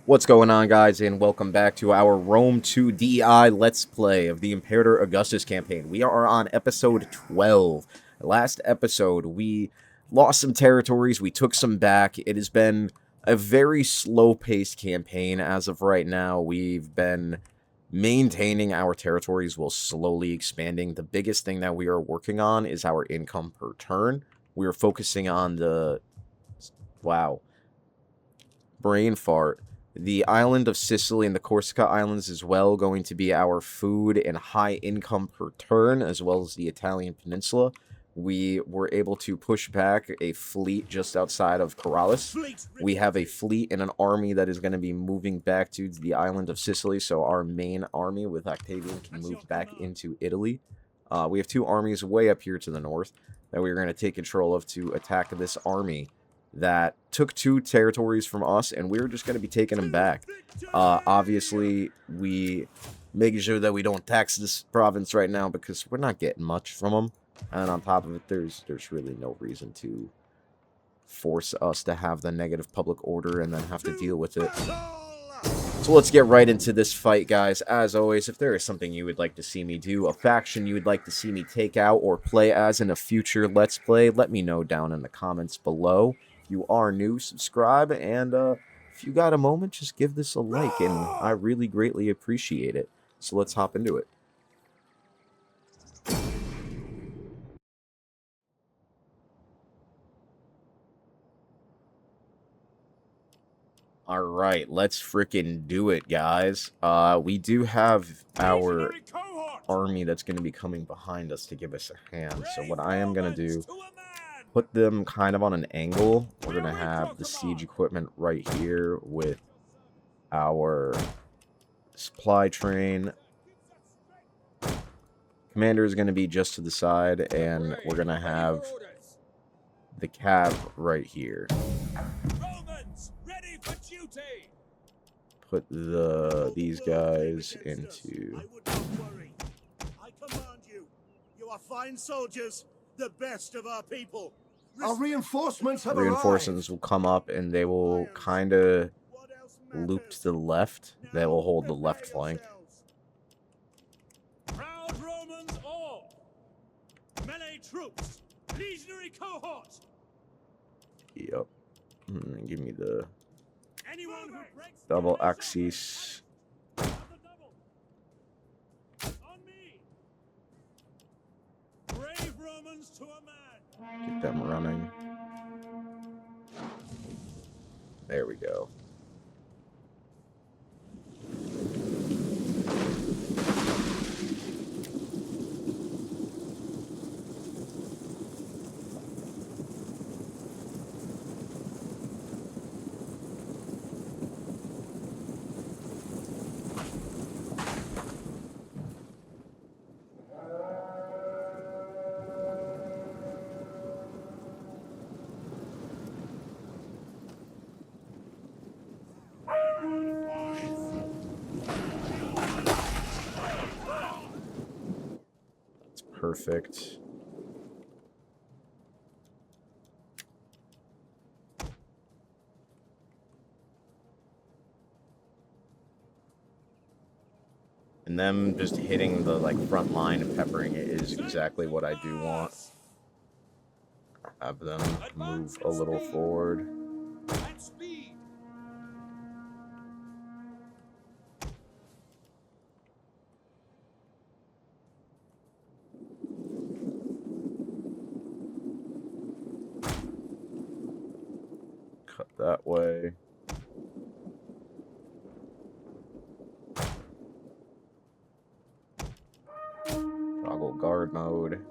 What's going on, guys, and welcome back to our Rome 2 DI Let's Play of the Imperator Augustus campaign. We are on episode 12. Last episode, we lost some territories, we took some back. It has been a very slow-paced campaign as of right now. We've been maintaining our territories while slowly expanding. The biggest thing that we are working on is our income per turn. We are focusing on the... Wow. Brain fart. The island of Sicily and the Corsica Islands as well going to be our food and high income per turn, as well as the Italian peninsula. We were able to push back a fleet just outside of Corrales. We have a fleet and an army that is going to be moving back to the island of Sicily, so our main army with Octavian can move back into Italy. We have two armies way up here to the north that we're going to take control of to attack this army that took two territories from us, and we're just going to be taking them back. Obviously, we making sure that we don't tax this province right now because we're not getting much from them. And on top of it, there's really no reason to force us to have the negative public order and then have to deal with it. So let's get right into this fight, guys. As always, if there is something you would like to see me do, a faction you would like to see me take out or play as in a future Let's Play, let me know down in the comments below. You are new, subscribe, and if you got a moment, just give this a like, and I really greatly appreciate it. So let's hop into it. Alright, let's frickin' do it, guys. We do have our army that's going to be coming behind us to give us a hand, so what I am going to do, put them kind of on an angle. We're going to have the siege equipment right here with our supply train. Commander is going to be just to the side, and we're going to have the cav right here. Put these guys into... I command you. You are fine soldiers, the best of our people. Our reinforcements have Reinforcements will come up, and they will kind of loop to the left. They will hold the left flank. Proud Romans all. Melee troops. Legionary cohort. Yep. Give me the Anyone who breaks double axis. on me. Brave Romans to a man. Get them running. There we go. Perfect. And them just hitting the front line and peppering it is exactly what I do want. Have them move a little forward. That way. Toggle guard mode.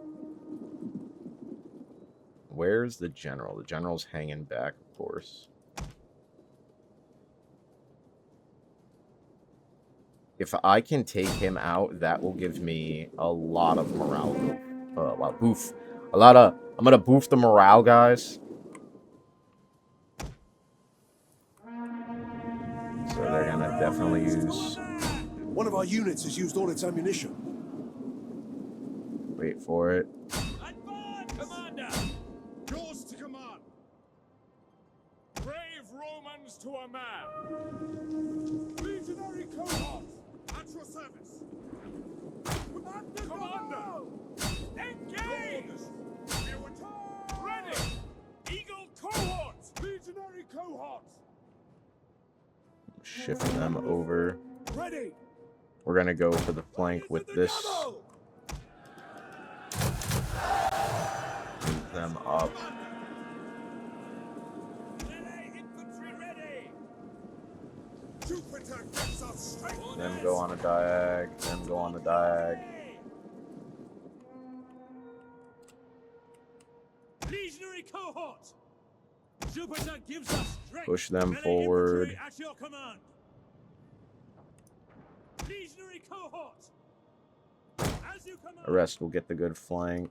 Where's the general? The general's hanging back, of course. If I can take him out, that will give me a lot of morale. Boof. I'm gonna boof the morale, guys. So they're gonna definitely use... One of our units has used all its ammunition. Wait for it. Advance, Commander! Yours to command. Brave Romans to a man. Shift them over. Ready. We're gonna go for the flank with this. Move them up. Them go on a diag. Them go on the diag. Legionary cohort. Jupiter gives us strength. Push them Melee forward. infantry at your command. Legionary cohort. As you command. The rest will get the good flank.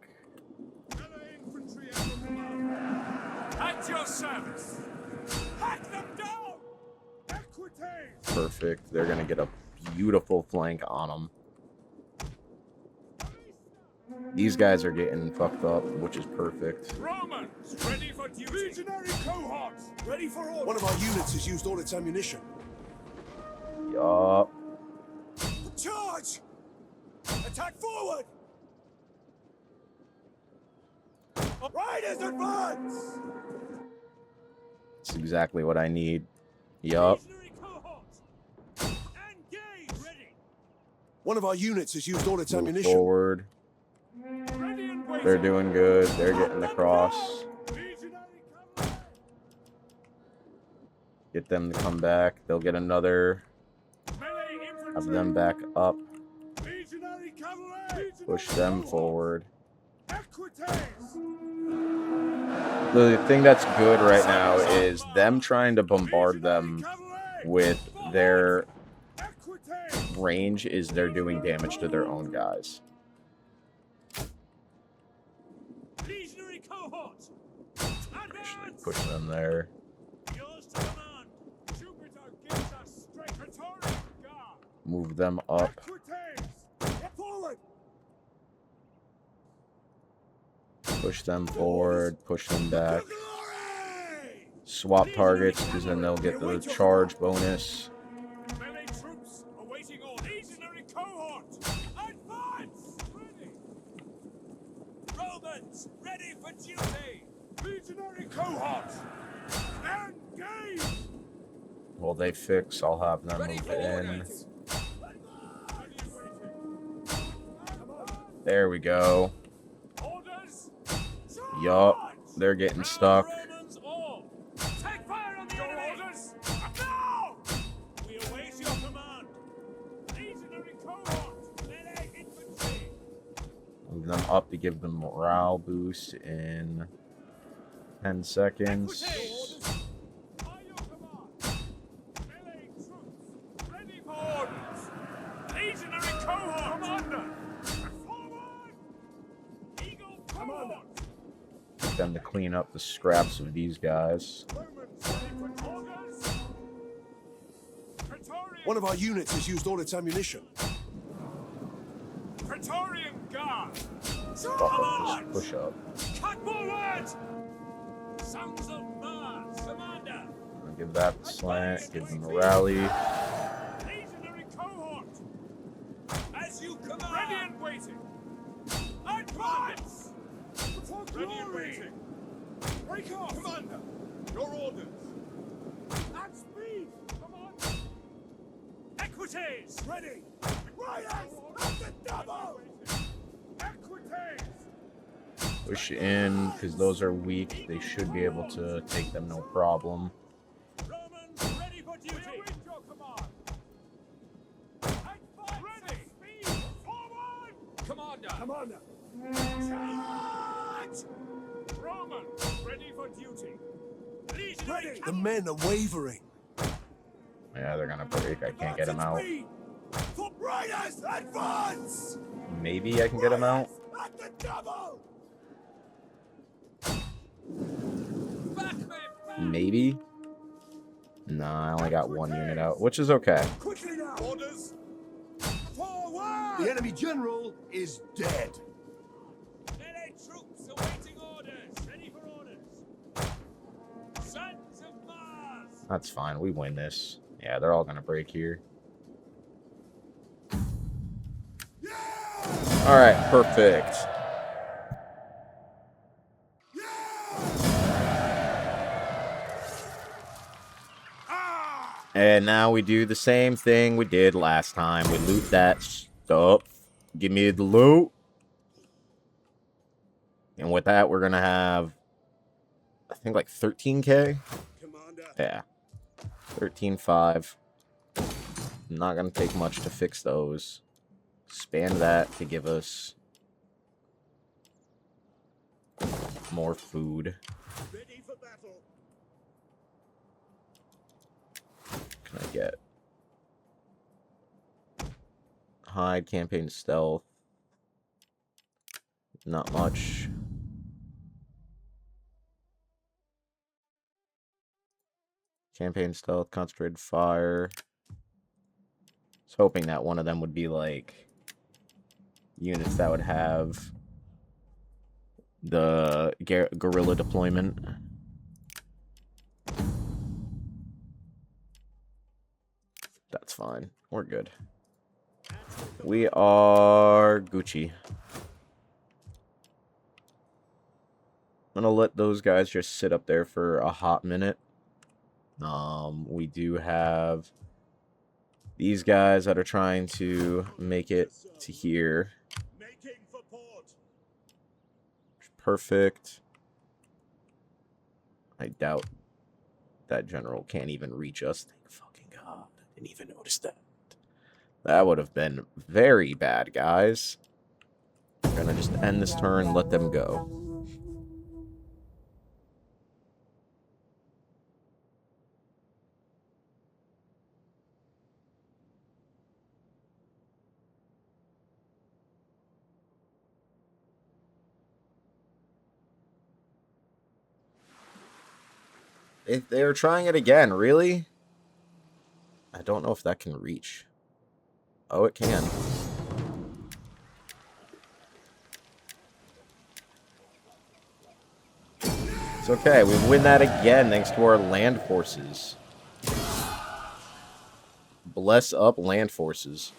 Melee infantry at your command. At your service. Hack them down. Equites. Perfect. They're gonna get a beautiful flank on them. These guys are getting fucked up, which is perfect. Romans ready for duty. Legionary cohorts ready for order. One of our units has used all its ammunition. Yup. Charge! Attack forward! Riders advance! That's exactly what I need. Yup. Legionary cohorts. Engage! Ready! One of our units has used all its Move ammunition. forward. Ready and waiting. They're doing good. They're getting across. Legionary cavalry. Get them to come back. They'll get another. Melee infantry. Have them back up. Legionary cavalry. Push them forward. Equites. The thing that's good right now is them trying to bombard them with their Equites. range is they're doing damage to their own guys. Legionary cohorts. Actually, Advance. push them there. Yours to command. Jupiter gives us strength. Praetorian guard. Move them up. Equites. Forward. Push them forward. Push them back. Glory! Swap targets because then they'll get the charge bonus. Melee troops awaiting all. Legionary cohort. Advance. Ready. Romans ready for duty. Legionary cohort. Engage. While they fix, I'll have them Ready move for in. orders. Ready and waiting. There we go. Orders. Yup. Charge! They're getting stuck. Romans all. Take fire on the enemy. Orders. Now. We await your command. Legionary cohort. Melee infantry. Move them up to give them morale boost in 10 seconds. By your command. Melee troops. Ready for orders. Legionary cohort. Commander. Forward. Eagle cohort. Get them to clean up the scraps of these guys. Romans ready for orders. Praetorian. One of our units has used all its ammunition. Praetorian guard. Just push up. Cut forward. Sons of Mars. Commander. I'll give that the slant. Give them a rally. Legionary cohort. As you command. Ready and waiting. Advance. For Ready and waiting. Break off. Commander. Your orders. At speed. Commander. Equites. Ready. Riders. At the double. Equites. Push in because those are weak. They should be able to take them no problem. Romans ready for duty. We await your command. Ready. Speed. Forward. Commander. Commander. Charge! Romans ready for duty. Legionary The cavalry. men are wavering. Yeah, they're gonna break. I can't get them out. For riders, advance! Maybe I can get them out. At the double! Back, men! Maybe. Nah, I only got one unit out, which is okay. Quickly now. Orders! Forward! The enemy general is dead. Melee troops awaiting orders. Ready for orders. Sons of Mars! That's fine. We win this. Yeah, they're all gonna break here. All right, perfect. And now we do the same thing we did last time. We loot that stuff. Give me the loot. And with that, we're going to have, I think, like 13k. Commander. Yeah. 13.5. Not going to take much to fix those. Expand that to give us more food. Ready for battle. Can I get? Hide, campaign, stealth. Not much. Campaign, stealth, concentrated fire. I was hoping that one of them would be like units that would have the guerrilla deployment. That's fine. We're good. We are Gucci. I'm gonna let those guys just sit up there for a hot minute. We do have these guys that are trying to make it to here. Making for port. Perfect. I doubt that general can't even reach us. Thank fucking God. I didn't even notice that. That would have been very bad, guys. I'm gonna just end this turn, let them go. If they're trying it again, really? I don't know if that can reach. Oh, it can. It's okay. We win that again thanks to our land forces. Bless up land forces.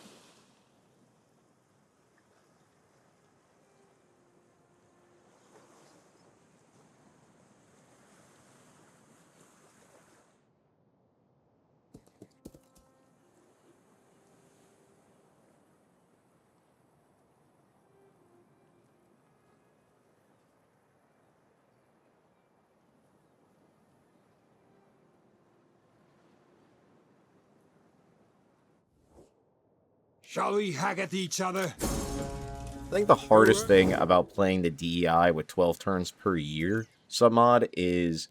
Shall we hag at each other? I think the hardest thing about playing the DEI with 12 turns per year submod is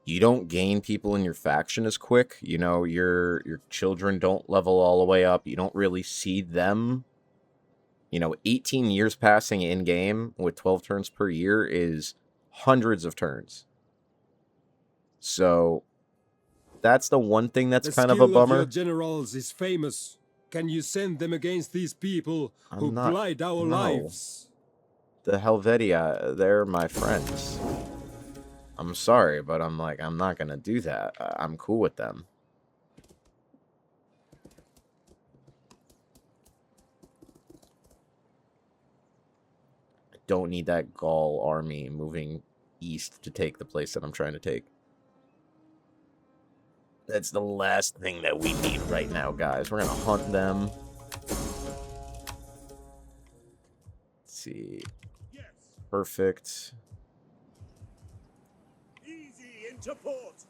you don't gain people in your faction as quick. You know, your children don't level all the way up. You don't really see them. You know, 18 years passing in game with 12 turns per year is hundreds of turns. So that's the one thing that's kind of a bummer. Your generals is famous. Can you send them against these people who blight our lives? The Helvetia, they're my friends. I'm sorry, but I'm not gonna do that. I'm cool with them. I don't need that Gaul army moving east to take the place that I'm trying to take. That's the last thing that we need right now, guys. We're gonna hunt them. Let's see. Yes. Perfect. Easy into port.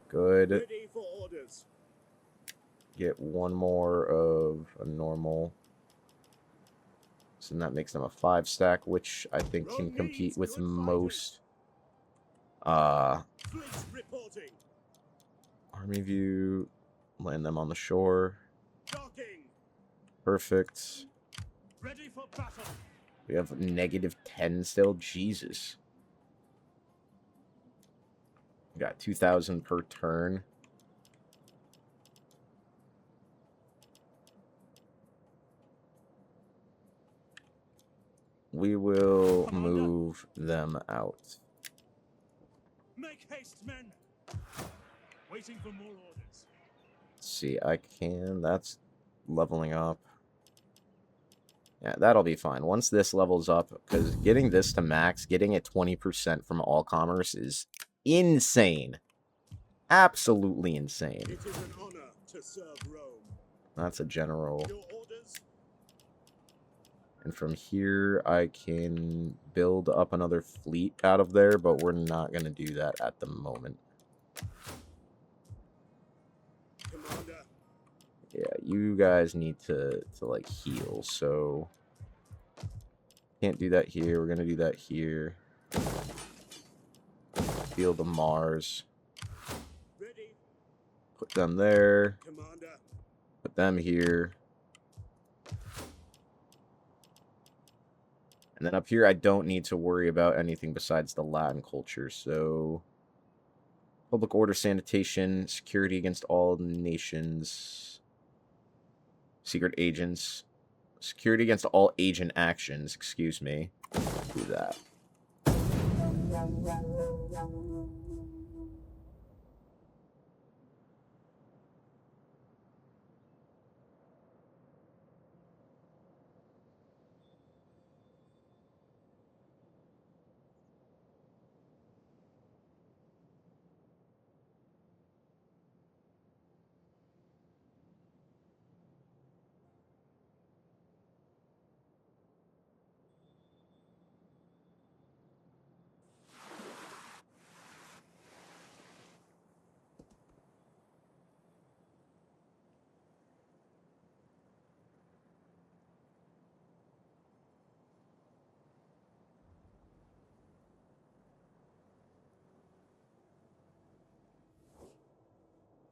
Good. Ready for orders. Get one more of a normal. So that makes them a 5-stack, which I think can compete with most. Reporting. Army view. Land them on the shore. Docking. Perfect. Ready for battle. We have -10 still. Jesus. We got 2,000 per turn. We will move them out. Make haste, men. Waiting for more orders. Let's see, I can. That's leveling up. Yeah, that'll be fine. Once this levels up, because getting this to max, getting it 20% from all commerce is insane. absolutely insane. It is an honor to serve Rome. That's a general. Your orders? And from here, I can build up another fleet out of there, but we're not going to do that at the moment. Commander. Yeah, you guys need to like, heal, so... Can't do that here. We're going to do that here. Field of Mars. Ready. Put them there. Commander. Put them here. And then up here, I don't need to worry about anything besides the Latin culture. So, public order, sanitation, security against all nations, secret agents, security against all agent actions, excuse me. Do that.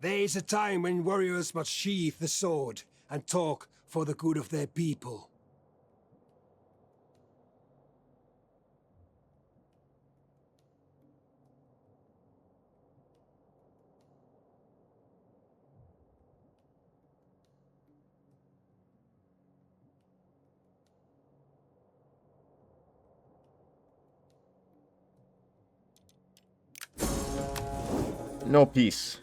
There is a time when warriors must sheathe the sword and talk for the good of their people. No peace.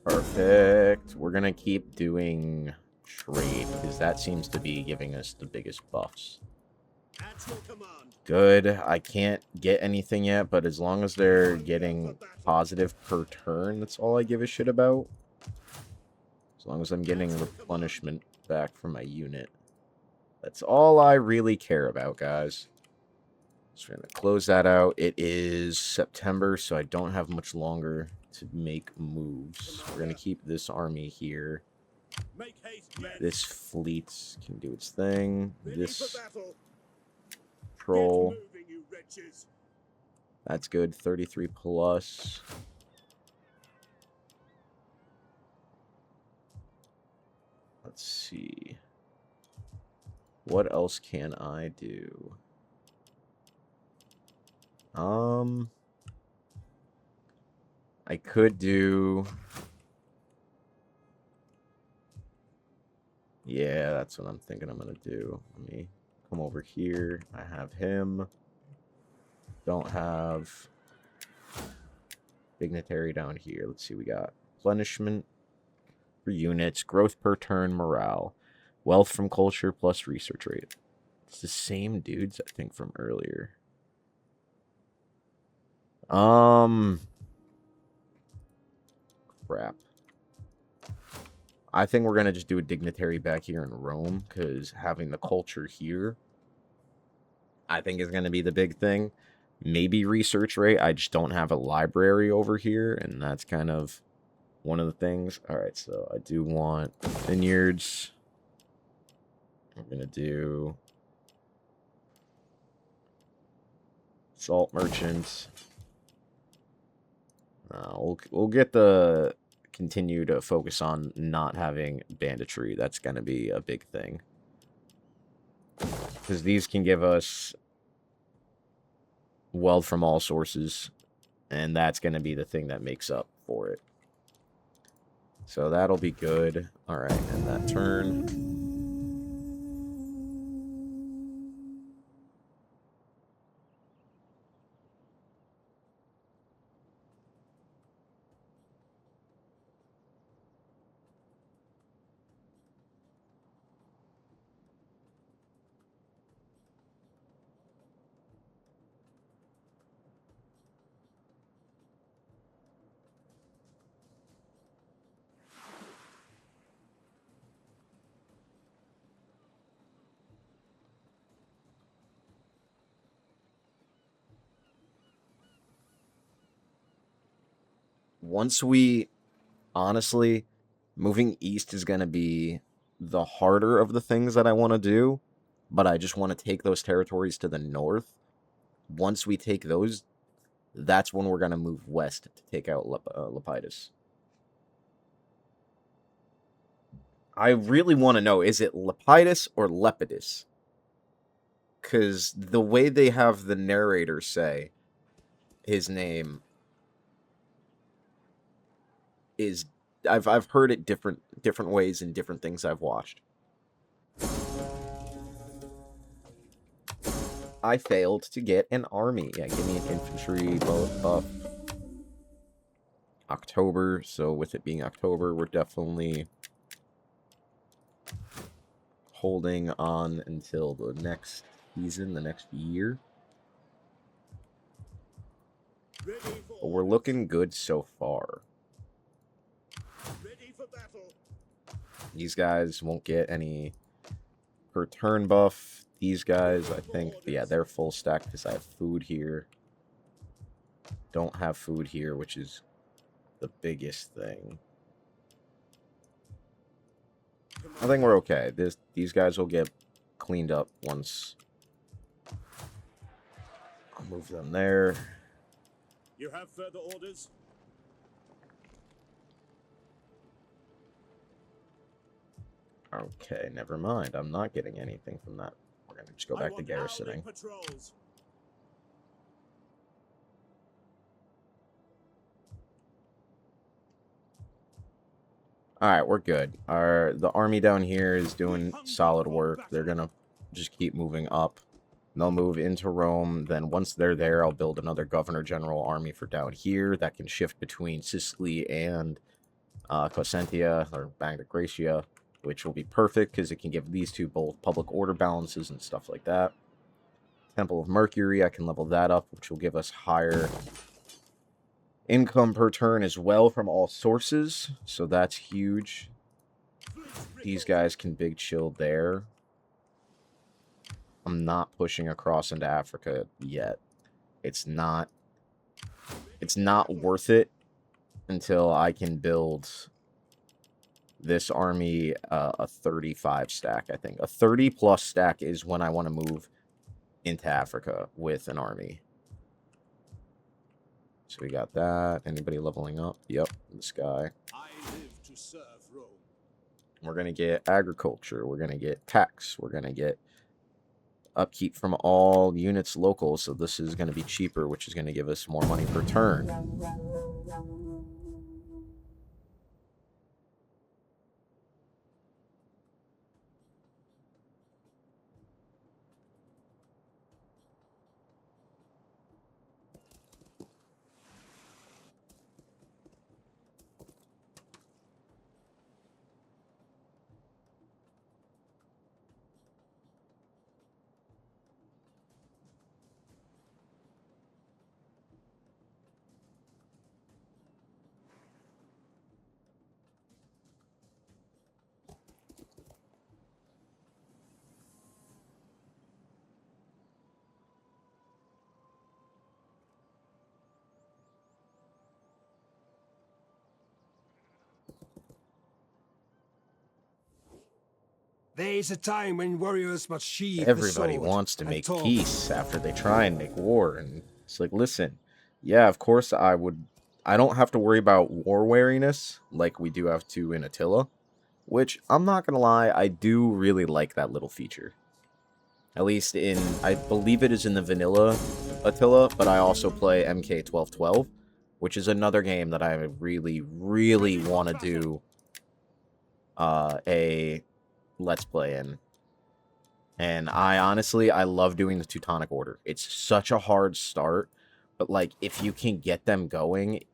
Perfect. We're gonna keep doing trade, because that seems to be giving us the biggest buffs. At your command. Good. I can't get anything yet, but as long as they're getting positive per turn, that's all I give a shit about. As long as I'm getting replenishment back from my unit. That's all I really care about, guys. So we're going to close that out. It is September, so I don't have much longer to make moves. We're going to keep this army here. Make haste, men. This fleet can do its thing. Ready This for battle. patrol, Get moving, you wretches. that's good. 33 plus. Let's see. What else can I do? I could do... Yeah, that's what I'm thinking I'm going to do. Let me come over here. I have him. Don't have dignitary down here. Let's see, we got replenishment for units, growth per turn, morale, wealth from culture plus research rate. It's the same dudes, I think, from earlier. Crap. I think we're going to just do a dignitary back here in Rome, because having the culture here, I think, is going to be the big thing. Maybe research rate. I just don't have a library over here, and that's kind of one of the things. All right, so I do want vineyards. I'm going to do salt merchants. We'll get the continue to focus on not having banditry. That's going to be a big thing. Because these can give us wealth from all sources, and that's going to be the thing that makes up for it. So that'll be good. All right, and that turn. Once we, honestly, moving east is going to be the harder of the things that I want to do, but I just want to take those territories to the north. Once we take those, that's when we're going to move west to take out Lepidus. I really want to know, is it Lepidus or Lepidus? Because the way they have the narrator say his name is, I've heard it different ways in different things I've watched. I failed to get an army. Yeah, give me an infantry buff. October, so with it being October, we're definitely holding on until the next season, the next year. But we're looking good so far. Ready for battle. These guys won't get any per turn buff. These guys, I think, yeah, they're full stack because I have food here. Don't have food here, which is the biggest thing. I think we're okay. These guys will get cleaned up once. I'll move them there. You have further orders? Okay, never mind. I'm not getting anything from that. We're going to just go back to garrisoning. Patrols. Alright, we're good. The army down here is doing solid work. They're going to just keep moving up. They'll move into Rome. Then once they're there, I'll build another governor general army for down here that can shift between Sicily and Cosentia or Magna Graecia, which will be perfect because it can give these two both public order balances and stuff like that. Temple of Mercury, I can level that up, which will give us higher income per turn as well from all sources, so that's huge. These guys can big chill there. I'm not pushing across into Africa yet. It's not worth it until I can build this army a 35 stack, I think. A 30 plus stack is when I want to move into Africa with an army. So we got that. Anybody leveling up? Yep, this guy. I live to serve Rome. We're going to get agriculture. We're going to get tax. We're going to get upkeep from all units local. So this is going to be cheaper, which is going to give us more money per turn. There is a time when warriors must sheathe Everybody the sword wants to and make talk. peace after they try and make war, and it's like, listen, yeah, of course I don't have to worry about war wariness like we do have to in Attila, which I'm not gonna lie, I do really like that little feature. At least in, I believe it is in the vanilla Attila, but I also play MK1212, which is another game that I really, really want to do a Let's Play in. And I love doing the Teutonic Order. It's such a hard start, but like if you can get them going,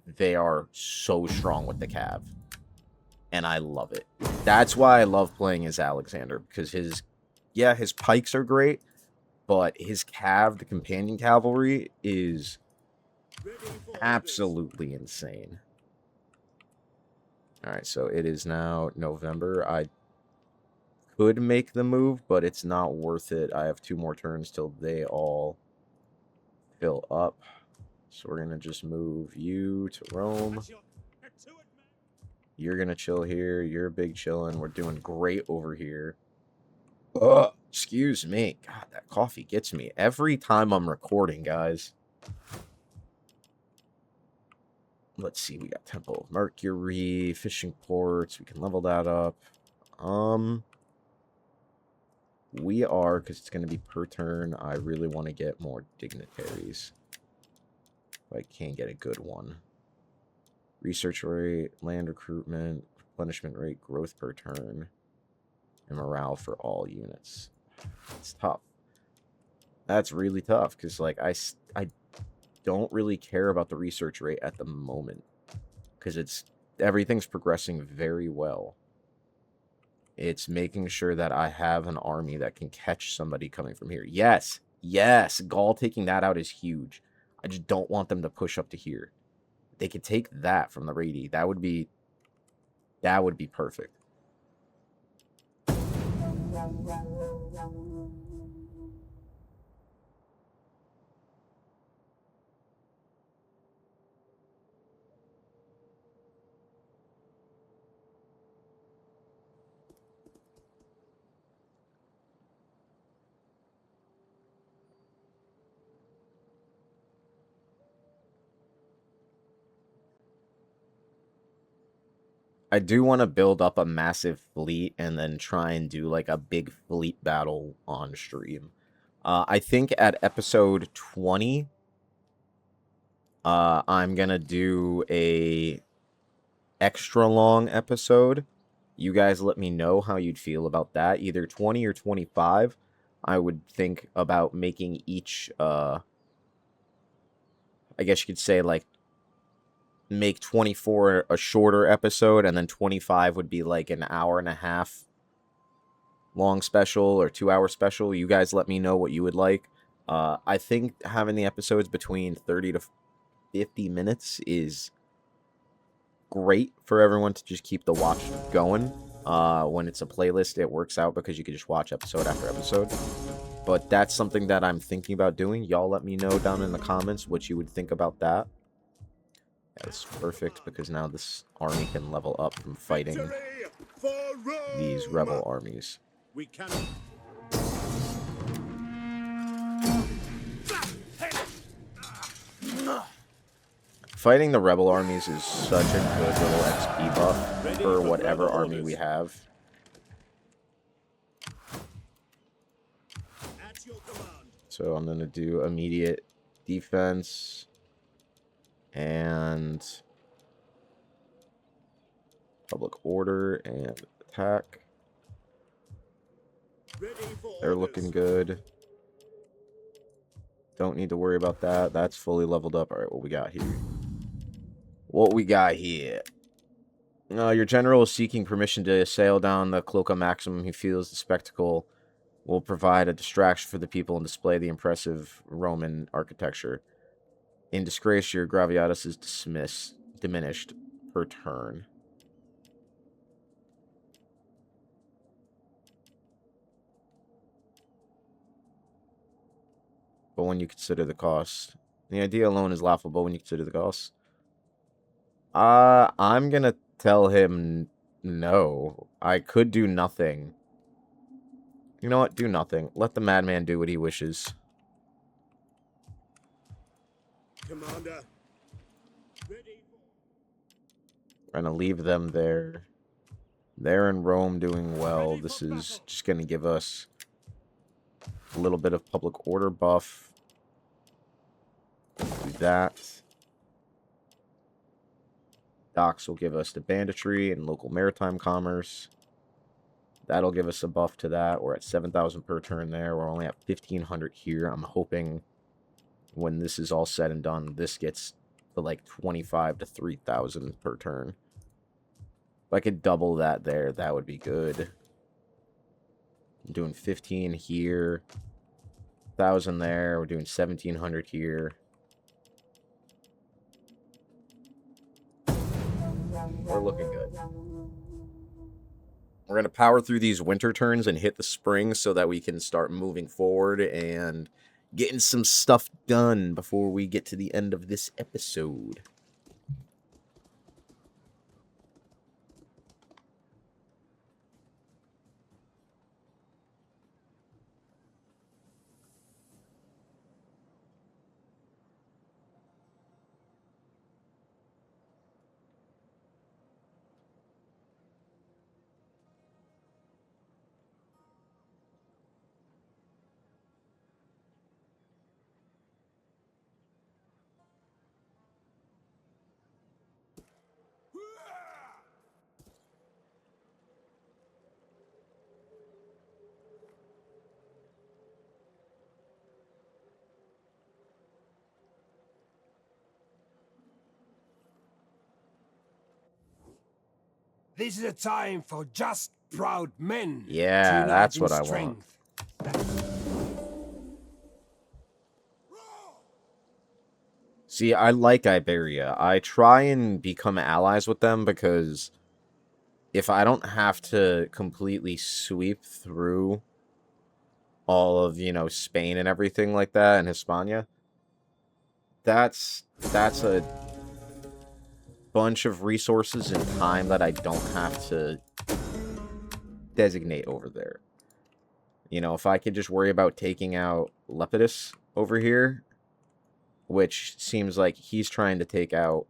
they are so strong with the cav. And I love it. That's why I love playing as Alexander, because his pikes are great, but his cav, the companion cavalry, is absolutely insane. Alright, so it is now November. I could make the move, but it's not worth it. I have 2 more turns till they all fill up. So we're going to just move you to Rome. You're going to chill here. You're big chillin'. We're doing great over here. Excuse me. God, that coffee gets me every time I'm recording, guys. Let's see. We got Temple of Mercury, fishing ports. We can level that up. We are, because it's going to be per turn, I really want to get more dignitaries. If I can't get a good one. Research rate, land recruitment, replenishment rate, growth per turn, and morale for all units. It's tough. That's really tough, because like I don't really care about the research rate at the moment. Because everything's progressing very well. It's making sure that I have an army that can catch somebody coming from here. Yes, yes, Gaul taking that out is huge. I just don't want them to push up to here. They could take that from the Radi. That would be perfect. I do want to build up a massive fleet and then try and do like a big fleet battle on stream. I think at episode 20, I'm gonna do a extra long episode. You guys let me know how you'd feel about that. Either 20 or 25. I would think about making each, I guess you could say like make 24 a shorter episode, and then 25 would be like an hour and a half long special or 2-hour special. You guys let me know what you would like. I think having the episodes between 30 to 50 minutes is great for everyone to just keep the watch going. When it's a playlist, it works out because you can just watch episode after episode. But that's something that I'm thinking about doing. Y'all let me know down in the comments what you would think about that. That's perfect, because now this army can level up from fighting these rebel armies. We can. Fighting the rebel armies is such a good little XP buff for whatever army we have. So I'm going to do immediate defense and public order and attack. They're looking good. Don't need to worry about that. That's fully leveled up. All right, what we got here? What we got here? Your general is seeking permission to sail down the Cloaca Maximum. He feels the spectacle will provide a distraction for the people and display the impressive Roman architecture. In disgrace, your Graviatus is diminished per turn. But when you consider the cost, the idea alone is laughable when you consider the cost. I'm gonna tell him no. I could do nothing. You know what? Do nothing. Let the madman do what he wishes. Commander. We're gonna leave them there. They're in Rome doing well. This is just gonna give us a little bit of public order buff. that. Docks will give us the banditry and local maritime commerce. That'll give us a buff to that. We're at 7,000 per turn there. We're only at 1,500 here. I'm hoping when this is all said and done, this gets to like 25 to 3,000 per turn. If I could double that there, that would be good. I'm doing 15 here. 1,000 there. We're doing 1,700 here. We're looking good. We're going to power through these winter turns and hit the spring so that we can start moving forward and getting some stuff done before we get to the end of this episode. This is a time for just, proud men. Yeah, to unite that's in what I want. strength. See, I like Iberia. I try and become allies with them because if I don't have to completely sweep through all of, Spain and everything like that and Hispania, that's a bunch of resources and time that I don't have to designate over there. If I could just worry about taking out Lepidus over here, which seems like he's trying to take out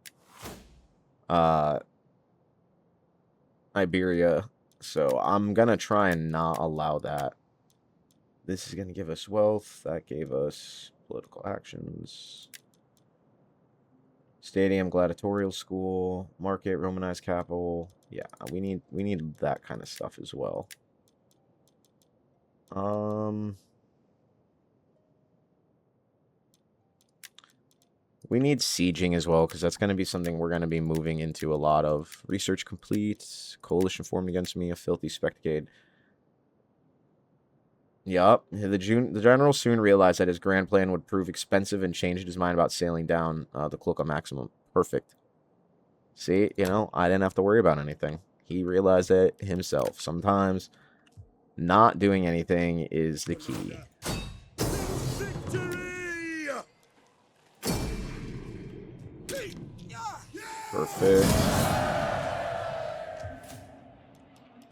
Iberia, so I'm gonna try and not allow that. This is gonna give us wealth. That gave us political actions. Stadium, gladiatorial school, market, Romanized capital. Yeah, we need that kind of stuff as well. We need sieging as well, because that's going to be something we're going to be moving into a lot of. Research complete. Coalition formed against me. A filthy spectacade. Yup. The general soon realized that his grand plan would prove expensive and changed his mind about sailing down the Cloaca Maximum. Perfect. See, I didn't have to worry about anything. He realized it himself. Sometimes not doing anything is the key. Perfect.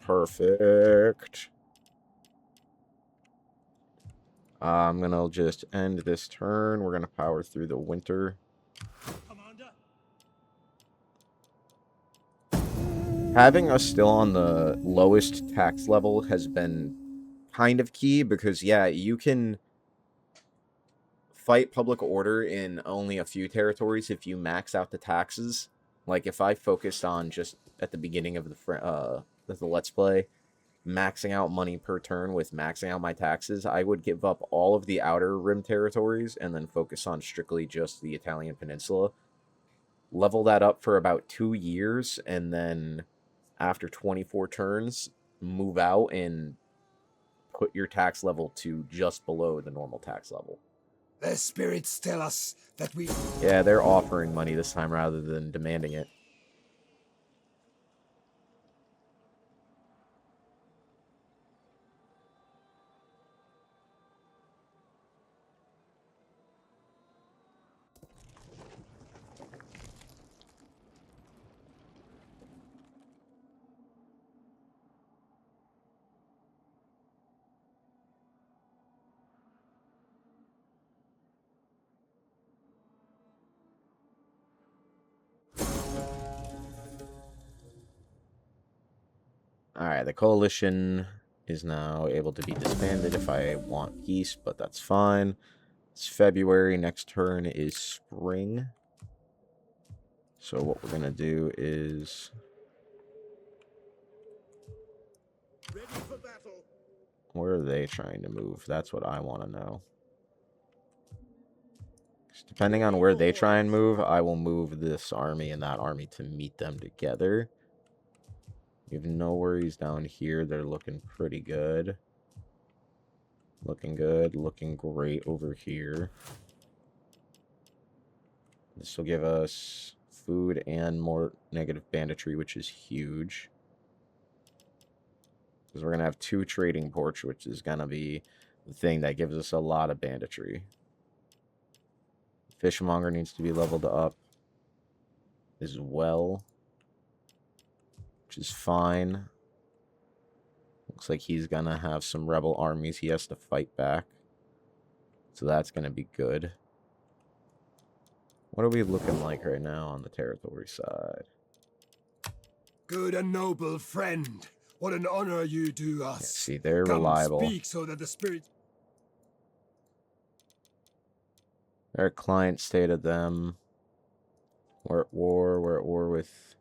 Perfect. I'm going to just end this turn. We're going to power through the winter. Commander. Having us still on the lowest tax level has been kind of key because, yeah, you can fight public order in only a few territories if you max out the taxes. Like, if I focused on just at the beginning of the Let's Play, maxing out money per turn with maxing out my taxes, I would give up all of the outer rim territories and then focus on strictly just the Italian peninsula. Level that up for about 2 years, and then after 24 turns, move out and put your tax level to just below the normal tax level. The spirits tell us that we... Yeah, they're offering money this time rather than demanding it. Alright, the coalition is now able to be disbanded if I want peace, but that's fine. It's February. Next turn is spring. So what we're going to do is... Ready for battle. Where are they trying to move? That's what I want to know. 'Cause depending on where they try and move, I will move this army and that army to meet them together. We have no worries down here. They're looking pretty good. Looking good. Looking great over here. This will give us food and more negative banditry, which is huge. Because we're going to have 2 trading ports, which is going to be the thing that gives us a lot of banditry. Fishmonger needs to be leveled up as well, which is fine. Looks like he's going to have some rebel armies he has to fight back. So that's going to be good. What are we looking like right now on the territory side? Good and noble friend, what an honor you do us. Yeah, see, they're Come reliable. speak so that the spirit... Their client stated them. We're at war. We're at war with...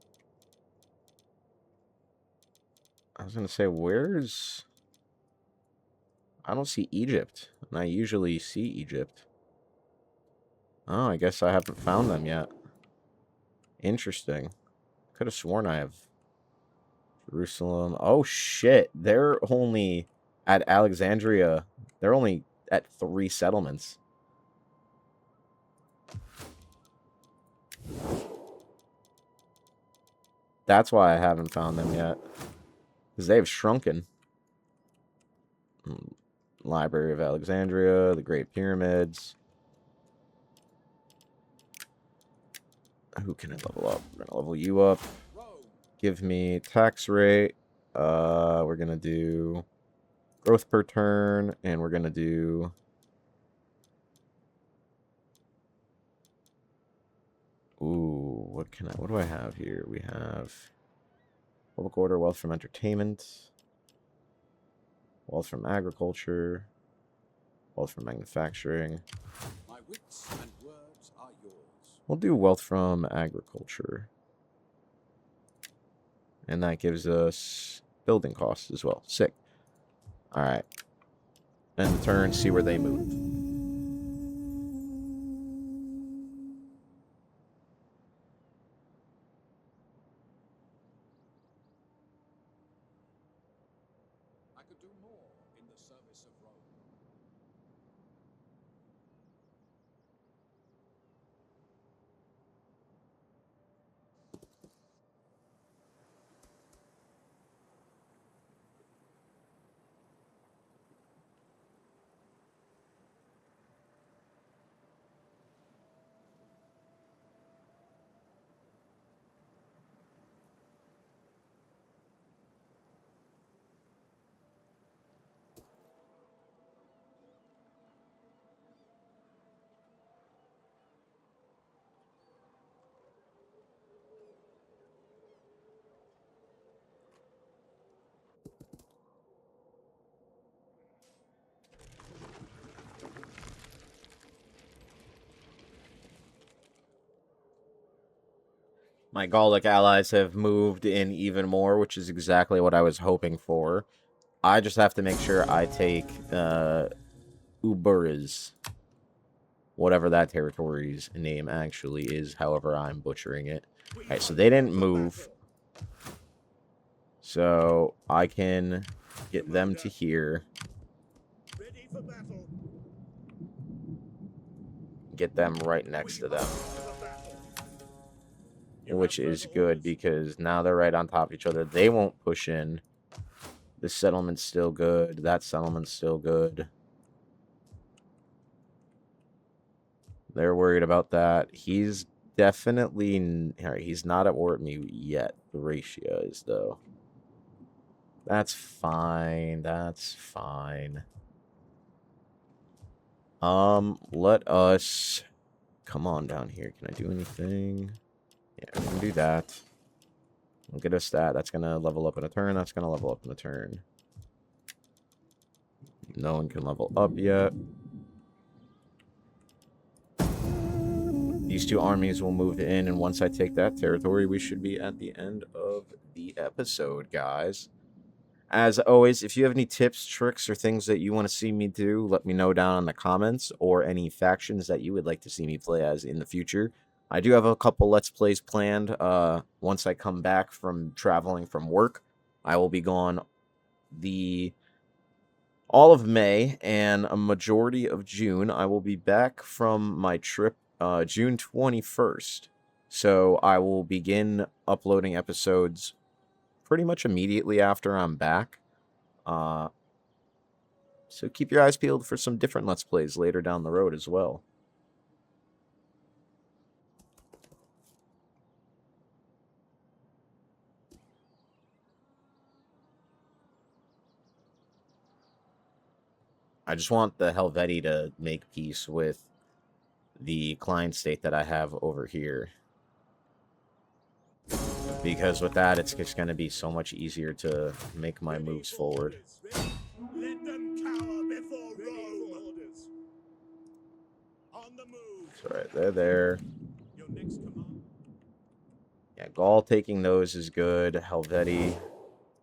I was going to say, where's... I don't see Egypt. And I usually see Egypt. Oh, I guess I haven't found them yet. Interesting. Could have sworn I have Jerusalem. Oh, shit. They're only at Alexandria. They're only at 3 settlements. That's why I haven't found them yet. Because they've shrunken. Library of Alexandria, the Great Pyramids. Who can I level up? We're going to level you up. Give me tax rate. We're going to do growth per turn. And we're going to do... Ooh, what do I have here? We have public order, wealth from entertainment, wealth from agriculture, wealth from manufacturing. My wits and words are yours. We'll do wealth from agriculture. And that gives us building costs as well. Sick. Alright. End turn, see where they move. I could do more in the service of Rome. My Gallic allies have moved in even more, which is exactly what I was hoping for. I just have to make sure I take Uberiz. Whatever that territory's name actually is, however I'm butchering it. Alright, so they didn't move. So I can get them to here. Ready for battle. Get them right next to them. Which is good because now they're right on top of each other. They won't push in. This settlement's still good. That settlement's still good. They're worried about that. He's definitely... He's not at war with me yet. Thracia is, though. That's fine. That's fine. Let us... Come on down here. Can I do anything? Yeah, we can do that. We'll get us that. That's going to level up in a turn. That's going to level up in a turn. No one can level up yet. These two armies will move in, and once I take that territory, we should be at the end of the episode, guys. As always, if you have any tips, tricks, or things that you want to see me do, let me know down in the comments, or any factions that you would like to see me play as in the future. I do have a couple Let's Plays planned. Once I come back from traveling from work, I will be gone all of May and a majority of June. I will be back from my trip June 21st. So I will begin uploading episodes pretty much immediately after I'm back. So keep your eyes peeled for some different Let's Plays later down the road as well. I just want the Helvetii to make peace with the client state that I have over here. Because with that, it's just going to be so much easier to make my moves forward. Let them cower before Rome. On the move. It's alright, they're there. Your next command. Yeah, Gaul taking those is good. Helvetii. I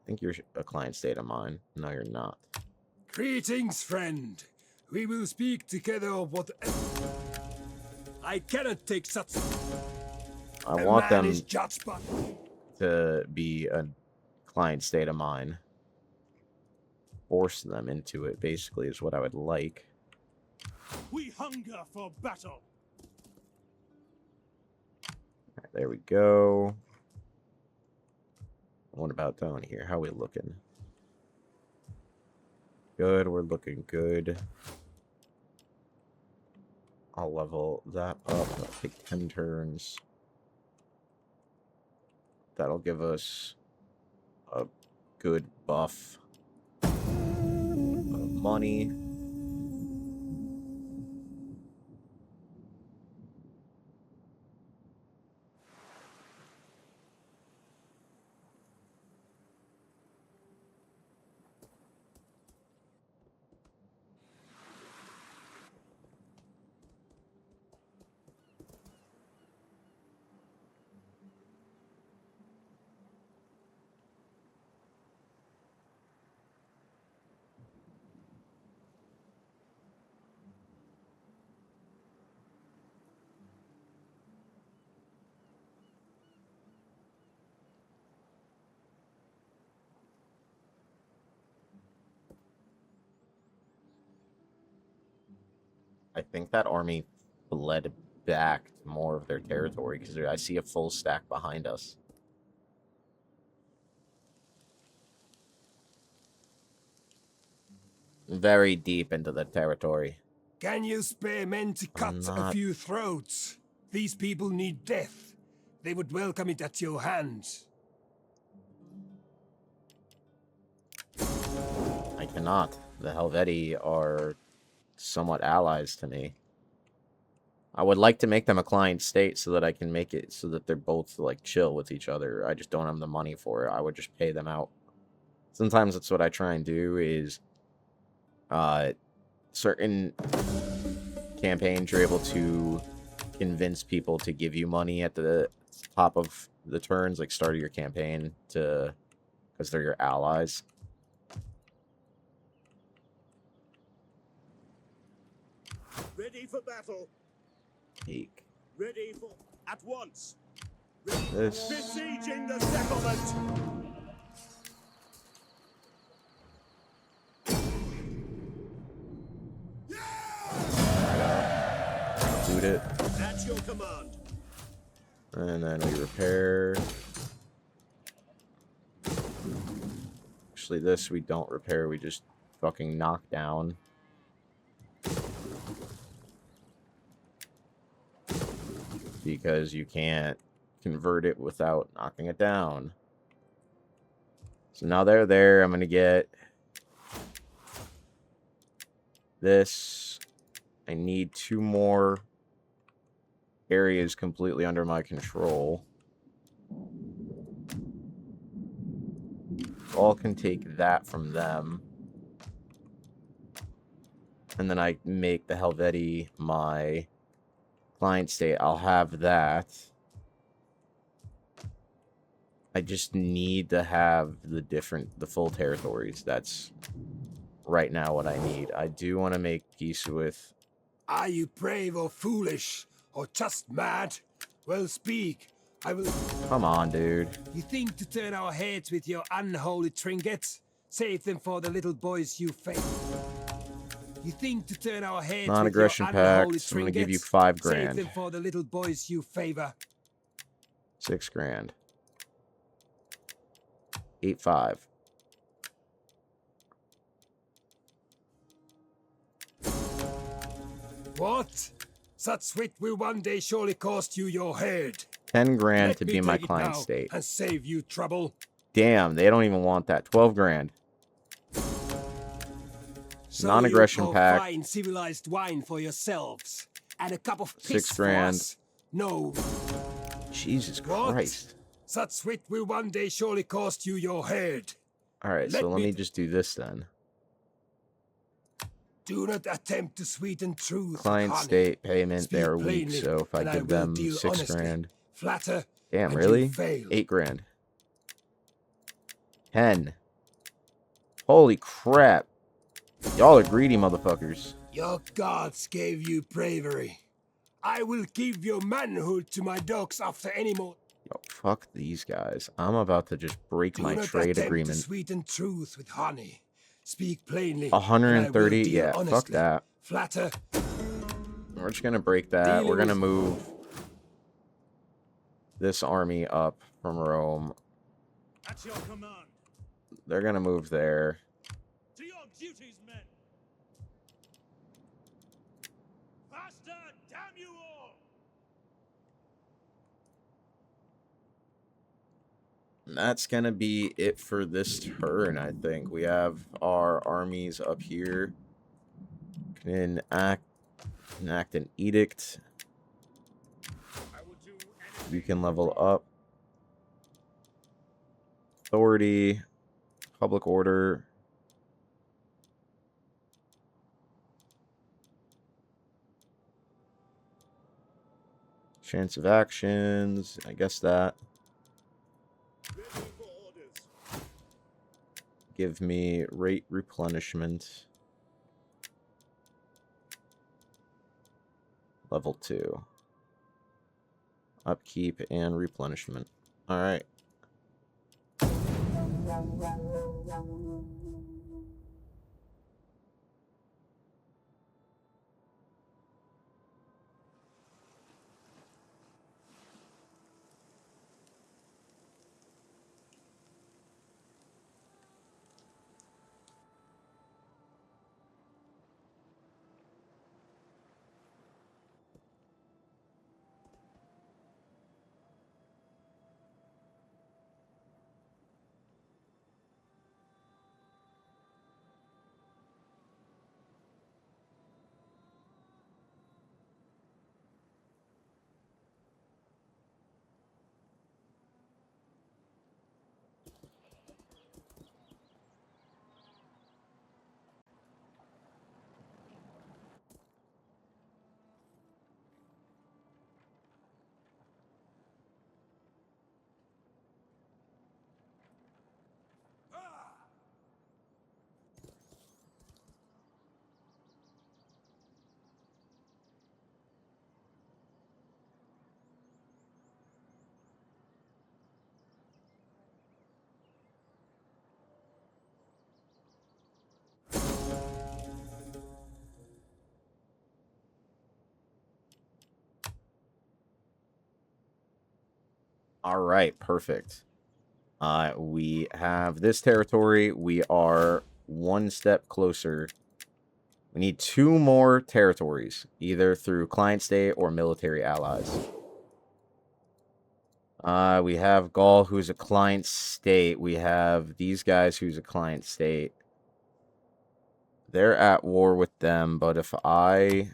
think you're a client state of mine. No, you're not. Greetings, friend. We will speak together of what... I cannot take such... I want them is judged by... to be a client state of mine. Force them into it, basically, is what I would like. We hunger for battle. Right, there we go. What about down here? How are we looking? Good, we're looking good. I'll level that up. I'll take 10 turns. That'll give us a good buff of money. I think that army fled back to more of their territory because I see a full stack behind us. Very deep into the territory. Can you spare men to cut a few throats? These people need death. They would welcome it at your hands. I cannot. The Helvetii are somewhat allies to me. I would like to make them a client state so that I can make it so that they're both like chill with each other. I just don't have the money for it. I would just pay them out. Sometimes that's what I try and do is certain campaigns you're able to convince people to give you money at the top of the turns, like start of your campaign, to because they're your allies. Ready for battle. Take Ready for... At once. this. Besieging the settlement. Loot it. At your command. And then we repair. Actually, this we don't repair. We just fucking knock down. Because you can't convert it without knocking it down. So now they're there. I'm going to get this. I need 2 more areas completely under my control. All can take that from them. And then I make the Helvetii my Client state, I'll have that. I just need to have the full territories. That's right now what I need. I do want to make peace with... Are you brave or foolish, or just mad? Well, speak. I will... Come on, dude. You think to turn our heads with your unholy trinkets? Save them for the little boys you favor. You think to turn our heads Non-aggression with your unholy pact. I'm gonna trinkets? give you 5 Save grand. them for the little boys you favor. 6 grand. 8-5. What? Such wit will one day surely cost you your head. 10 grand Let to me be my take it client now state. and save you trouble. Damn, they don't even want that. 12 grand. So Non-aggression you pact. fine civilized wine for yourselves and a cup of piss 6 for grand. us? No. Jesus What? Christ. Such wit will one day surely cost you your head. Alright, so let me just do this then. Do not attempt to sweeten truth with Client honey. state payment, Speak they're weak, plainly, so if I and I give will them deal 6 honestly. grand. Flatter, Damn, and really? you fail. 8 grand. 10. Holy crap. Y'all are greedy motherfuckers. Your gods gave you bravery. I will give your manhood to my dogs after any more. Yo, fuck these guys. I'm about to just break Do my not trade attempt agreement. to sweeten truth with honey. Speak plainly. 130? and I will deal Yeah, fuck honestly. that. Flatter. We're just gonna break that. We're gonna Dealing move this army up from Rome. At your command. They're gonna move there. To your duties, men. Faster, damn you all! And that's gonna be it for this turn, I think. We have our armies up here. Can enact an edict. I will do anything. You can level up. Authority. Public order. Chance of actions. I guess that. Ready for orders. Give me rate replenishment. Level 2. Upkeep and replenishment. Alright. Alright, perfect. We have this territory. We are one step closer. We need 2 more territories, either through client state or military allies. We have Gaul, who's a client state. We have these guys, who's a client state. They're at war with them, but if I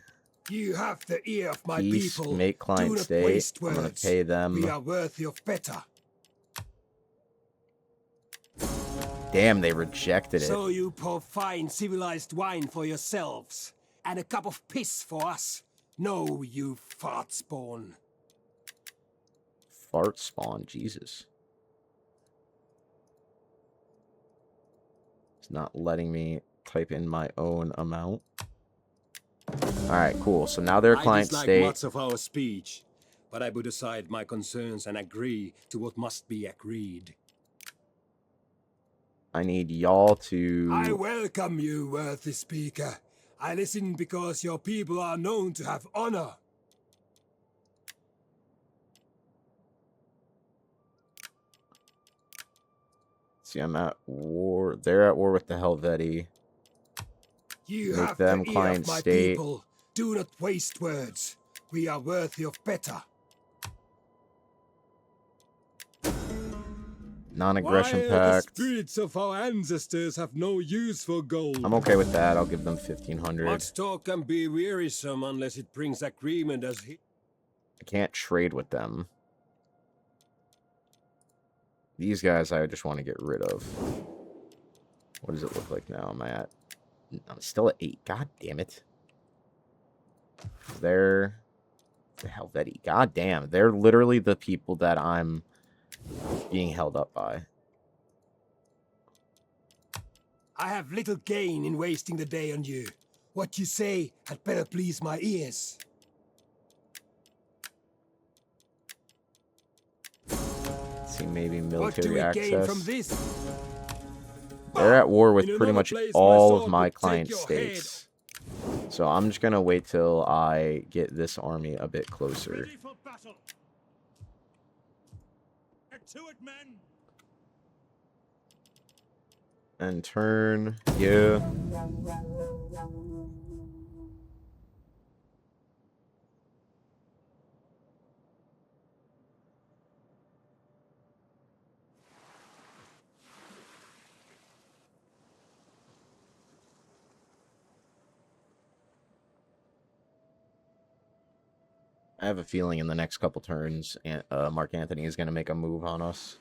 You have the ear of my peace, people. make Do client not state, waste I'm gonna words. pay them. We are worthy of better. Damn, they rejected it. So you pour fine civilized wine for yourselves, and a cup of piss for us? No, you fart spawn. Fart spawn, Jesus. It's not letting me type in my own amount. Alright, cool. So now they're I client dislike state. much of our speech, but I put aside my concerns and agree to what must be agreed. I need y'all I to... welcome you, worthy speaker. I listen because your people are known to have honor. See, I'm at war. They're at war with the Helvetii. You Make have them the ear client of my state. people. Do not waste words. We are worthy of better. Non-aggression While the pact. spirits of our ancestors have no use for gold. I'm okay with that. I'll give them 1,500. Much talk can be wearisome unless it brings agreement as he... I can't trade with them. These guys I just want to get rid of. What does it look like now? Am I at... I'm still at 8. God damn it. They're... The Helvetii. God damn. They're literally the people that I'm being held up by. I have little gain in wasting the day on you. What you say had better please my ears. Let's see, maybe What do military we access. gain from this? They're at war with In pretty another much place, all my of sword my would take client your states. So I'm just gonna wait till I get this army a bit closer. Ready for battle. Get to it, men. And turn, yeah. I have a feeling in the next couple turns, Mark Anthony is going to make a move on us.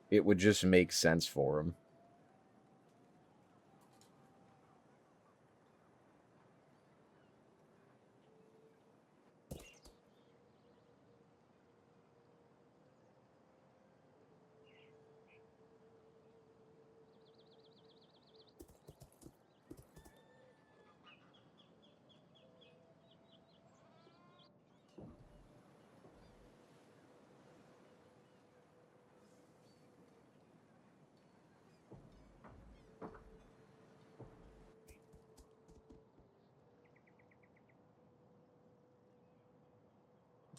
It would just make sense for him.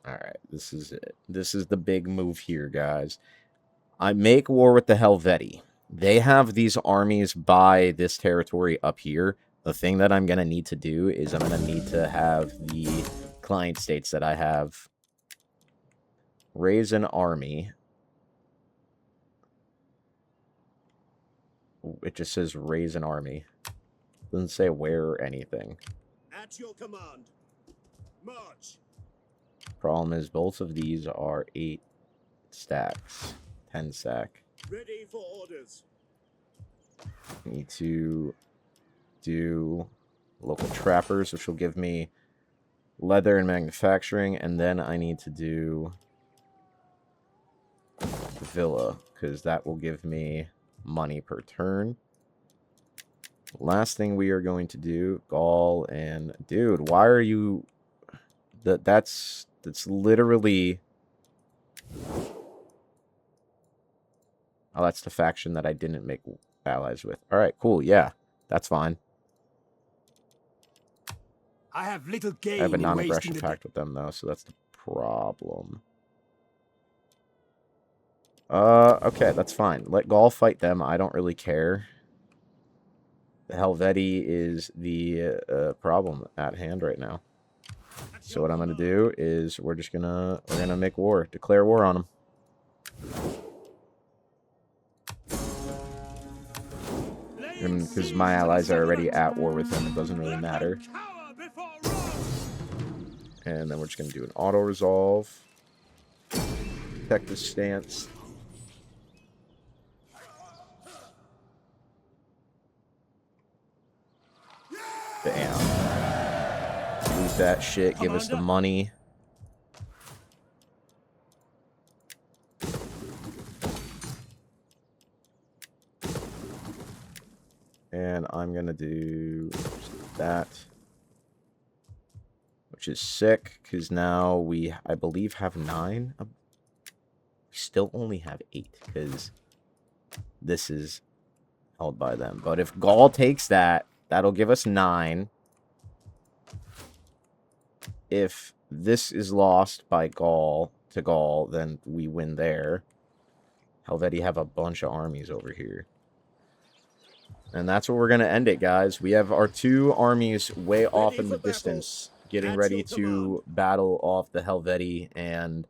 Alright, this is it. This is the big move here, guys. I make war with the Helvetii. They have these armies by this territory up here. The thing that I'm going to need to do is I'm going to need to have the client states that I have raise an army. It just says raise an army. Doesn't say where or anything. At your command. March. Problem is, both of these are 8 stacks. 10 stack. Ready for orders. Need to do local trappers, which will give me leather and manufacturing, and then I need to do the villa, because that will give me money per turn. Last thing we are going to do, Gaul and... Dude, why are you... That's literally... Oh, that's the faction that I didn't make allies with. Alright, cool, yeah. That's fine. I have little gain I have a in non-aggression wasting the pact with them, though, so that's the problem. Okay, that's fine. Let Gaul fight them. I don't really care. The Helvetii is the problem at hand right now. So what I'm gonna do is we're gonna make war, declare war on them. Because my allies are already at war with them, it doesn't really matter. And then we're just gonna do an auto resolve. Protect the stance. Bam. Loot that shit. Give us the Commander. money. And I'm going to do that. Which is sick, because now we, I believe, have 9. We still only have 8, because this is held by them. But if Gaul takes that, that'll give us 9. If this is lost by Gaul to Gaul, then we win there. Helvetii have a bunch of armies over here. And that's where we're going to end it, guys. We have our 2 armies way off in the distance, getting ready to battle off the Helvetii and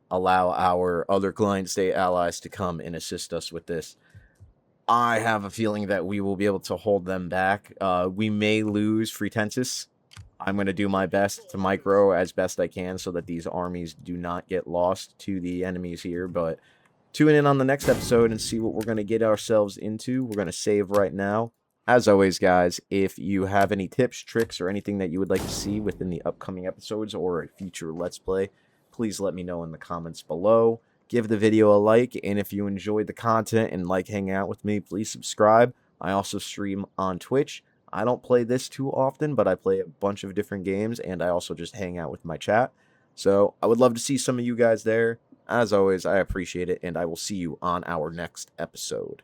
allow our other client state allies to come and assist us with this. I have a feeling that we will be able to hold them back. We may lose Fretensis. I'm going to do my best to micro as best I can so that these armies do not get lost to the enemies here, but tune in on the next episode and see what we're going to get ourselves into. We're going to save right now. As always, guys, if you have any tips, tricks, or anything that you would like to see within the upcoming episodes or a future Let's Play, please let me know in the comments below. Give the video a like, and if you enjoyed the content and like hanging out with me, please subscribe. I also stream on Twitch. I don't play this too often, but I play a bunch of different games, and I also just hang out with my chat. So I would love to see some of you guys there. As always, I appreciate it, and I will see you on our next episode.